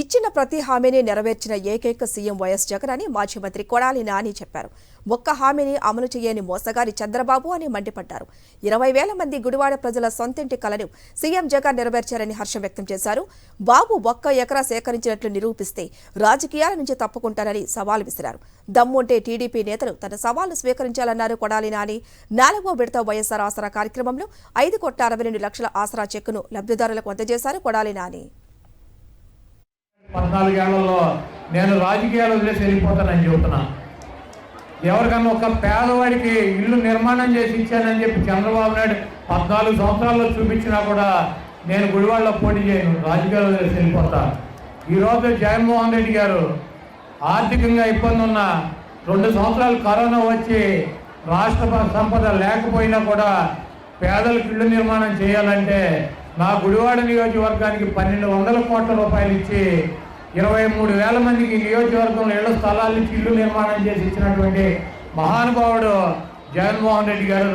ఇచ్చిన ప్రతి హామీని నెరవేర్చిన ఏకైక సీఎం వైఎస్ జగన్ అని మాజీ మంత్రి కొడాలి నాని చెప్పారు. ఒక్క హామీని అమలు చేయని మోసగారి చంద్రబాబు అని మండిపడ్డారు. 20,000 మంది గుడివాడ ప్రజల సొంతింటి కలను సీఎం జగన్ నెరవేర్చారని హర్షం వ్యక్తం చేశారు. బాబు 1 ఎకరా సేకరించినట్లు నిరూపిస్తే రాజకీయాల నుంచి తప్పుకుంటారని సవాల్ విసిరారు. దమ్ముంటే టీడీపీ నేతలు తన సవాల్ను స్వీకరించాలన్నారు కొడాలి నాని. 4వ విడత వైఎస్ఆర్ ఆసరా కార్యక్రమంలో 5,62 లక్షల ఆసరా చెక్కును లబ్ధిదారులకు అందజేశారు కొడాలి నాని. 14 ఏళ్లలో నేను రాజకీయాలు వదిలేసి వెళ్ళిపోతానని చెబుతున్నా. ఎవరికన్నా ఒక పేదవాడికి ఇల్లు నిర్మాణం చేసి ఇచ్చానని చెప్పి చంద్రబాబు నాయుడు 14 సంవత్సరాల్లో చూపించినా కూడా నేను గుడివాడలో పోటీ చేయను, రాజకీయాలు వదిలేసి వెళ్ళిపోతా. ఈరోజు జగన్మోహన్ రెడ్డి గారు ఆర్థికంగా ఇబ్బంది ఉన్న 2 సంవత్సరాలు కరోనా వచ్చి రాష్ట్ర సంపద లేకపోయినా కూడా పేదలకు ఇల్లు నిర్మాణం చేయాలంటే నా గుడివాడ నియోజకవర్గానికి 1,200 కోట్ల రూపాయలు ఇచ్చి 23,000 మందికి నియోజకవర్గంలో ఇళ్ల స్థలాలు ఇచ్చి ఇల్లు నిర్మాణం చేసి ఇచ్చినటువంటి మహానుభావుడు జగన్మోహన్ రెడ్డి గారు.